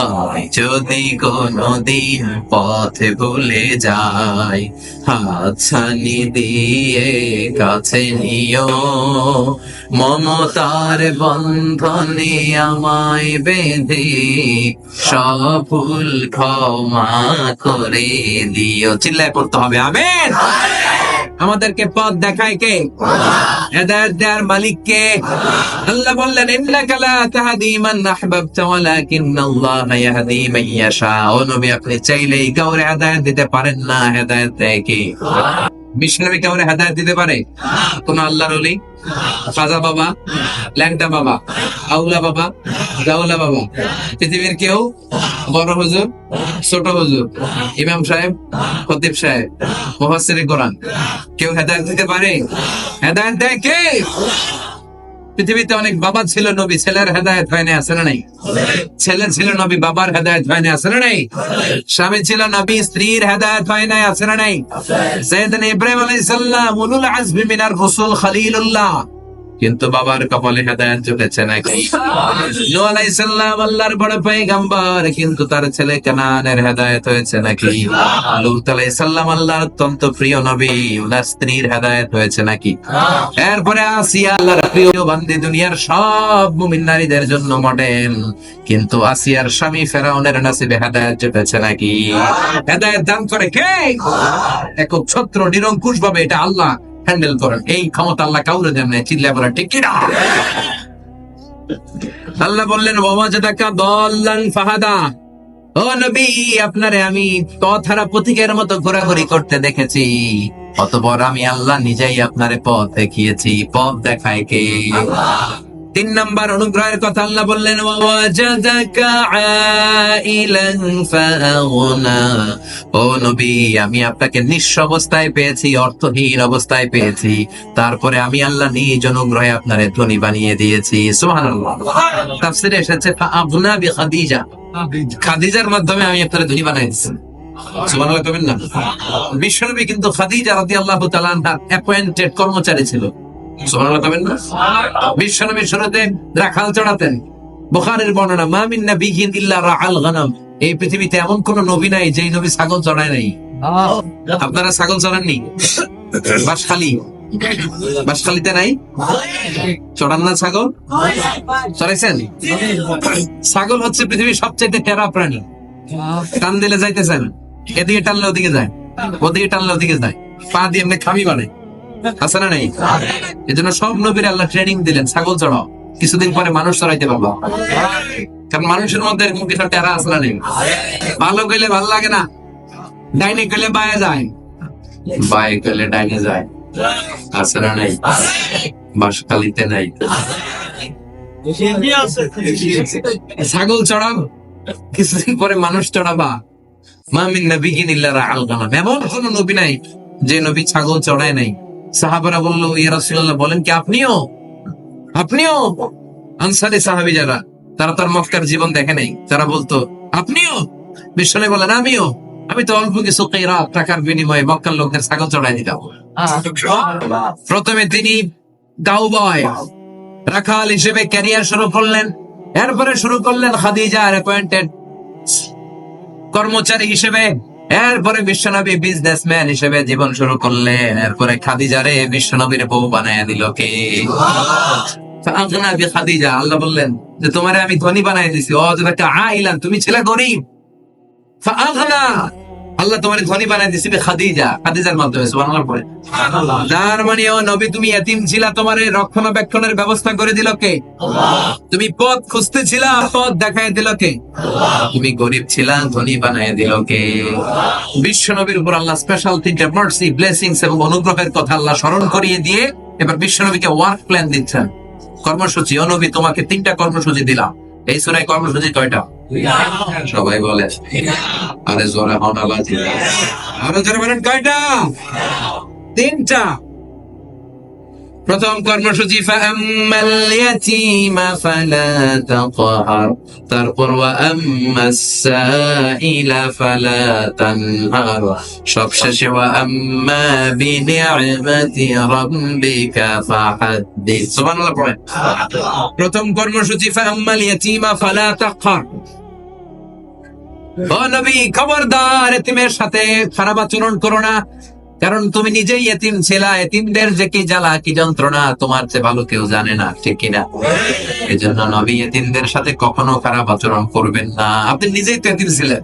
S1: আমি যদি কোনদিন পথ ভুলে যাই, হাতছানি দিয়ে কাছে নিও, মমতার বন্ধনে আমায় বেঁধে সফল ক্ষমা করে দিও। চিল্লায় পড়তে হবে আমিন। আমাদেরকে পথ দেখায় কে? হেদায়েত দেওয়ার মালিক কে? আল্লাহ বললেন, ইন্নাকা লা তাহদি মান আহবাবতা ওয়ালাকিন্নাল্লাহা ইয়াহদি মান ইয়াশা। ও নবী, আপনি চাইলেই কাউরে হেদায়েত দিতে পারেন না, হেদায়েত দেয় কে? বিষ্ণুনবী কাউরে হেদায়েত দিতে পারে? কোন আল্লাহর ওলি? খাজা বাবা, ল্যাংটা বাবা, আউলা বাবা, গাউলা বাবা, পৃথিবীর কেউ? বড় হুজুর, ছোট হুজুর, ইমাম সাহেব, খতিব সাহেব, মুফাসসিরে কোরআন, কেউ হেদায়েত দিতে পারে? হেদায়েত দেয় কে? পৃথিবীতে অনেক বাবা ছিল নবী, ছেলের হেদায়েত হয় না, আছে না নাই? ছেলে ছিল নবী, বাবার হেদায়েত হয় না, আছে না নাই? স্বামী ছিল নবী, স্ত্রীর হেদায়েত হয় না, আছে না নাই? সাইয়েদনা ইব্রাহিম আলাইহিস সালাম উলুল আজমি মিনার রাসূল খলিলুল্লাহ, কিন্তু বাবার কপালে হেদায়েত জুটেছে নাকি? নূহ আলাইহিস সালাম আল্লাহর বড় পয়গম্বর, কিন্তু তার ছেলে কানানের হেদায়েত হয়েছে নাকি? লূত আলাইহিস সালাম আল্লাহর অত্যন্ত প্রিয় নবী, ওনার স্ত্রীর হেদায়েত হয়েছে নাকি? এরপরে আসিয়া আল্লাহর প্রিয় বান্দি, দুনিয়ার সব মুমিন নারীদের জন্য মডেল, কিন্তু আসিয়ার স্বামী ফেরাউনের নসিবে হেদায়েত জুটেছে নাকি? হেদায়েত দান করে কে? একক ছত্র নিরঙ্কুশ ভাবে এটা আল্লাহ হ্যান্ডেল করেন। এই ক্ষমতা আল্লাহ কাউরে দেন না। চিল্লায় বলেন ঠিক কি না? আল্লাহ বললেন, ওয়াজাদাকা দাল্লান ফাহাদা, ও নবী, আপনারে আমি পথ হারা পথিকের মতো ঘোরাঘুরি করতে দেখেছি, অতঃপর আমি আল্লাহ নিজেই আপনারে পথ দেখিয়েছি। পথ দেখায় কে? 3 নাম্বার অনুগ্রহের কথা আল্লাহ বললেন, ওয়াজাদাকা আইলান ফাআগনা, ও নবী, আমি আপনাকে নিঃস্ব অবস্থায় পেয়েছি, অর্থহীন অবস্থায় পেয়েছি, তারপরে আমি আল্লাহ নিজ অনুগ্রহে আপনারে ধনী বানিয়ে দিয়েছি। সুবহানাল্লাহ। তাফসীরে এসেছে ফাআগনা বিখাদিজা, খাদিজার মাধ্যমে আমি আপনারে ধনী বানিয়ে দিয়েছি। সুবহানাল্লাহ কবেন না? বিশ্বনবী কিন্তু খাদিজা রাদিয়াল্লাহু তাআলা আনহার অ্যাপয়েন্টেড কর্মচারী ছিল। সুবহানাল্লাহ কবেন না? বিশ্বনবী শুরুতে রাখাল চড়াতেন। বুখারীর বর্ণনা, মা মিন নাবিয়্যিন ইল্লা রাআল গানাম, এই পৃথিবীতে এমন কোন নবী নাই যেই নবী ছাগল চড়ায় নাই। আপনারা ছাগল চড়াননি? বাঁশখালীতে নাই? চড়ান না ছাগল? চড়াইছেন? ছাগল হচ্ছে পৃথিবীর সবচেয়ে টেরা প্রাণী। টান দিলে যাইতেছে না, এদিকে টানলে ওদিকে যায়, ওদিকে টানলে ওদিকে যায়, পা দিয়ে এমনি খামি বানায়, আছে না নাই? এজন্য সব নবীর আল্লাহ ট্রেনিং দিলেন, ছাগল চড়াও, কিছুদিন পরে মানুষ চড়াইতে পারবো। কারণ মানুষের মধ্যে এরকম কিছু টেরা আসলা নেই। ভালো গেলে ভালো লাগে না, ডাইনে গেলে বায়ে যায়, বায়ে গেলে ডাইনে যায়, আছে না নাই? বাঁশখালীতে নাই। ছাগল চড়াও, কিছুদিন পরে মানুষ চড়াবা, মা মিন নাবিয়্যিন ইল্লা রাআল গানাম, এমন কোন নবী নাই যে নবী ছাগল চড়ায় নাই। সাহাবারা বলল, ইয়া রাসূলুল্লাহ, বলেন কি আপনিও? আপনিও? আনসারী সাহাবী যারা, তারা তার মক্কার জীবন দেখে নাই, তারা বলতো আপনিও? বিশ্বনবী বলেন, আমিও। আমি তো অল্প কিছু কিরাত টাকার বিনিময়ে মক্কার লোকদের ছাগল চড়াই দিতাম। প্রথমে তিনি গাউবয় রাখাল হিসেবে ক্যারিয়ার শুরু করলেন, এরপরে শুরু করলেন খাদিজার অ্যাপয়েন্টেড কর্মচারী হিসেবে, এরপরে বিশ্বনবী বিজনেসম্যান হিসেবে জীবন শুরু করলেন, এরপরে খাদিজারে বিশ্বনবীর বউ বানায় দিল কে? খাদিজা। আল্লাহ বললেন যে তোমারে আমি ধনী বানাই দিছি, আইলান, তুমি ছিলে গরিব। আল্লাহ তোমার ধনী বানাই দিছি খাদিজা, খাদিজার মাধ্যমে। সুবহানাল্লাহ পড়ে। তার মানে ও নবী, তুমি এতিম ছিলা, তোমার রক্ষণাবেক্ষণের ব্যবস্থা করে দিল কে? তুমি পথ খুঁজতে ছিলা, পথ দেখাই দিল কে? তুমি গরিব ছিলা, ধনী বানাই দিল কে? বিশ্ব নবীর উপর আল্লাহ স্পেশাল তিনটা মার্সি, ব্লেসিংস এবং অনুগ্রহের কথা আল্লাহ স্মরণ করিয়ে দিয়ে এবার বিশ্ব নবীকে ওয়ার্ক প্ল্যান দিচ্ছেন, কর্মসূচি। ও নবী, তোমাকে 3টা কর্মসূচি দিলাম। এই সূরায় কর্মসূচি কয়টা? সবাই বলে, আরে জোরে হন আল্লাহ, আরো জোরে বলেন, কয়টা? 3টা। প্রথম কর্মসূচি ফাআম্মাল ইয়াতীমা ফালা তাকহার, তারপর ওয়া আম্মাস সাইলা ফালা তানহার, সবশেষে ওয়া আম্মা বিনি'মাতি রাব্বিকা ফাহাদ্দিস। সুবহানাল্লাহ পড়েন। প্রথম কর্মসূচি ফাআম্মাল ইয়াতীমা ফালা তাকহার। ও নবী, খবরদার এতিমের সাথে খারাপ আচরণ করো না, কারণ তুমি নিজেই এতিম ছিলা। এতিমদের যে কি জ্বালা, কি যন্ত্রণা তোমার চেয়ে ভালো কেউ জানে না, ঠিক কিনা? এই জন্য নবী এতিমদের সাথে কখনো খারাপ আচরণ করবেন না। আপনি নিজেই তো এতিম ছিলেন,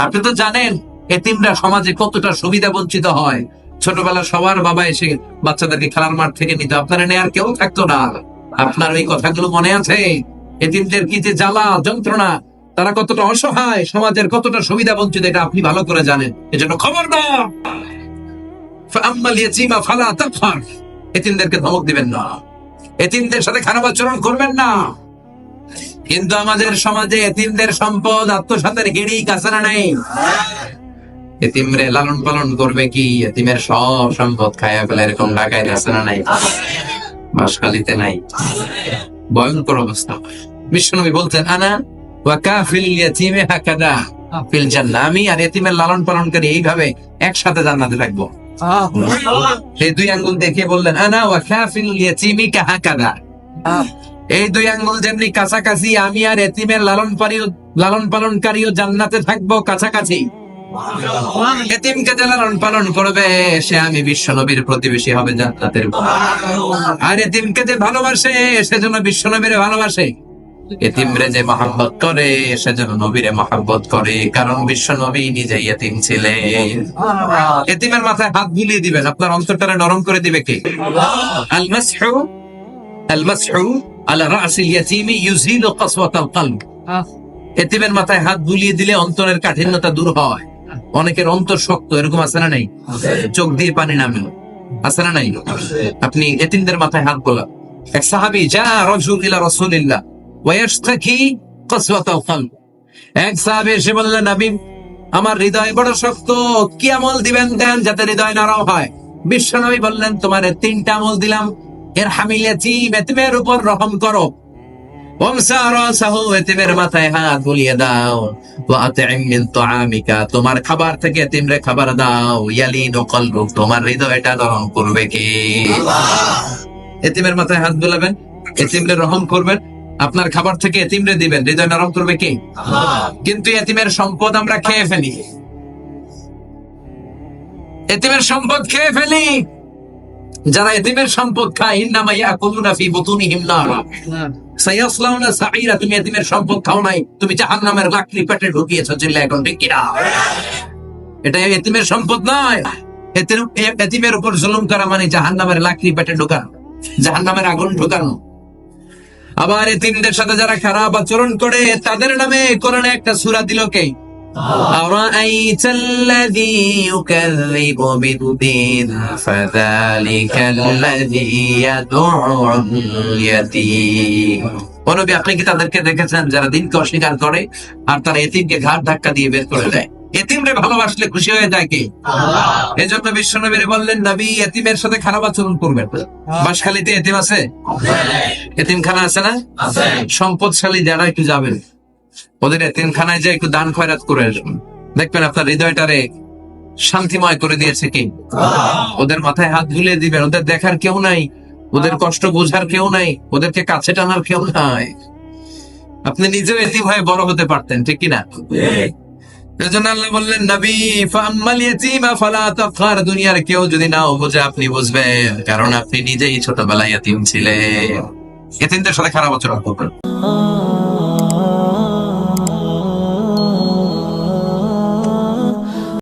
S1: আপনি তো জানেন এতিমরা সমাজে কতটা সুবিধা বঞ্চিত হয়। ছোটবেলা সবার বাবা এসে বাচ্চাদেরকে খেলার মাঠ থেকে নিত, আপনারা নেয়ার কেউ থাকতো না। আপনার ওই কথাগুলো মনে আছে? এতিমদের কি যে জ্বালা যন্ত্রণা, তারা কতটা অসহায়, সমাজের কতটা সুবিধা বঞ্চিত, এটা আপনি ভালো করে জানেন। এজন্য খবরদার এতিমদেরকে ধমক দিবেন না, এতিমদের সাথে খারাপ আচরণ করবেন না। কিন্তু আমাদের সমাজে এতিমদের সম্পদ আত্মসাতের গেড়ি কাছানা নেই। এতিমরে লালন পালন করবে কি? এতিমের সব সম্পদ খায়া ফেলে, এরকম ঢাকায় কাছানা নাই, বাঁশখালীতে নাই। ভয়ঙ্কর অবস্থা। বিশ্বনবী বলছেন, আনা ওয়া কাফিল ইয়াতীমি হাকাদা ফিল জান্নাহ, আমি আর এতিমের লালন পালন করে এইভাবে একসাথে জান্নাতে থাকবো। এই 2 আঙ্গুল দেখে বললেন, আনা ওয়া কাফিল ইয়াতীমি কাহাকাদা, এই 2 আঙ্গুল যেমনি কাছাকাছি, আমি আর এতিমের লালন পালনকারীও জান্নাতে থাকবো কাছাকাছি। এতিমকে যে লালন পালন করবে সে আমি বিশ্ব নবীর প্রতিবেশী হবে জান্নাতের। আর এতিমকে যে ভালোবাসে সেজন্য বিশ্ব নবীরে ভালোবাসে। এতিমরে যে মহব্বত করে সেজন্য নবীরে মহব্বত করে, কারণ বিশ্ব নবী নিজে এতিম ছিলেন। এতিমের মাথায় হাত বুলিয়ে দিবেন, আপনার অন্তরটারে নরম করে দিবে কে? আল মাসহু আলা রাসিল ইয়াতীমি ইউজিলু কাসওয়াতাল কলব। এতিমের মাথায় হাত বুলিয়ে দিলে অন্তরের কাঠিন্যতা দূর হয়। অনেকের অন্তর শক্ত, এরকম আছে না নাই? চোখ দিয়ে পানি নামে, আছে না নাই? আপনি এতিমদের মাথায় হাত গোলা। এক সাহাবী যা রাজুল ইলা রাসূলিল্লাহ ওয়ায়াশতাকি কাসওয়াতাল কলব, এক সাহাবী এসে বললেন, নবী আমার হৃদয় বড় শক্ত, কি আমল দিবেন দেন যাতে হৃদয় নরম হয়? বিশ্ব নবী বললেন, তোমারে 3টা আমল দিলাম। ইরহামিল ইয়াতীম, এতিমের উপর রহম করো। ওয়ামসা রাসাহু, এতিমের মাথায় হাত বুলিয়ে দাও। ওয়া আত'ইম মিন তুআমিকা, তোমার খাবার থেকে এতিমরে খাবার দাও। ইয়ালিনু কলবুক, তোমার হৃদয়টা নরম করবে কে? এতিমের মাথায় হাত বুলাবেন, এতিমরে রহম করবেন, আপনার খাবার থেকে এতিমরে দিবেন, হৃদয় নরম করবে কে? কিন্তু এতিমের সম্পদ আমরা খেয়ে ফেলি, এতিমের সম্পদ খেয়ে ফেলি। যারা এতিমের সম্পদ খায়, ইন্নামা ইয়াকুলুনা ফি বুতুনিহিম নারা সায়াসলাউনা সাঈরা, তুমি এতিমের সম্পদ খাও নাই, তুমি জাহান্নামের লাকড়ি পেটে ঢুকিয়েছো। চিল্লা এখন ঠিক কিনা? এটা এতিমের সম্পদ নয়। এতিমের উপর জুলুম করা মানে জাহান্নামের লাকড়ি পেটে ঢোকানো, জাহান্নামের আগুন ঢোকানো। আবার এতিমদের সাথে যারা খারাপ আচরণ করে তাদের নামে কোরআনে একটা সূরা দিল কে? আরাআইতাল্লাযী ইউকাযযিবু বিদ্দীন ফাযালিকাল্লাযী ইয়াদউল ইয়াতীম। ও নবী, আপনি কি তাদেরকে দেখেছেন যারা দিনকে অস্বীকার করে আর তারা এতিমকে ঘাড় ধাক্কা দিয়ে বের করে দেয়? এতিমরে ভালোবাসলে খুশি হয়ে যায় কে? এজন্য বিশ্বনবী বললেন, নবী এতিমের সাথে খারাপ আচরণ করবেন। বাসখালীতে এতিম আছে, এতিমখানা আছে না? সম্পদশালী যারা একটু যাবেন, ওদের এতিমখানায় যে একটু দান খয়রাত করে আসবেন, দেখবেন আপনার হৃদয়টারে শান্তিময় করে দিয়েছে কে? ওদের মাথায় হাত বুলিয়ে দিবেন। ওদের দেখার কেউ নাই, ওদের কষ্ট বোঝার কেউ নাই, ওদেরকে কাছে টানার কেউ নাই। আপনি নিজেও এতিম হয়ে বড় হতে পারতেন, ঠিক কিনা? এজন্য আল্লাহ বললেন, নবী ফাম্মাল ইয়াতীমা ফালা তাফখার, দুনিয়ার কেউ যদি নাও বোঝে আপনি বুঝবেন, কারণ আপনি নিজেই ছোটবেলায় এতিম ছিলেন। এতিমদের সাথে খারাপ আচরণ করবেন।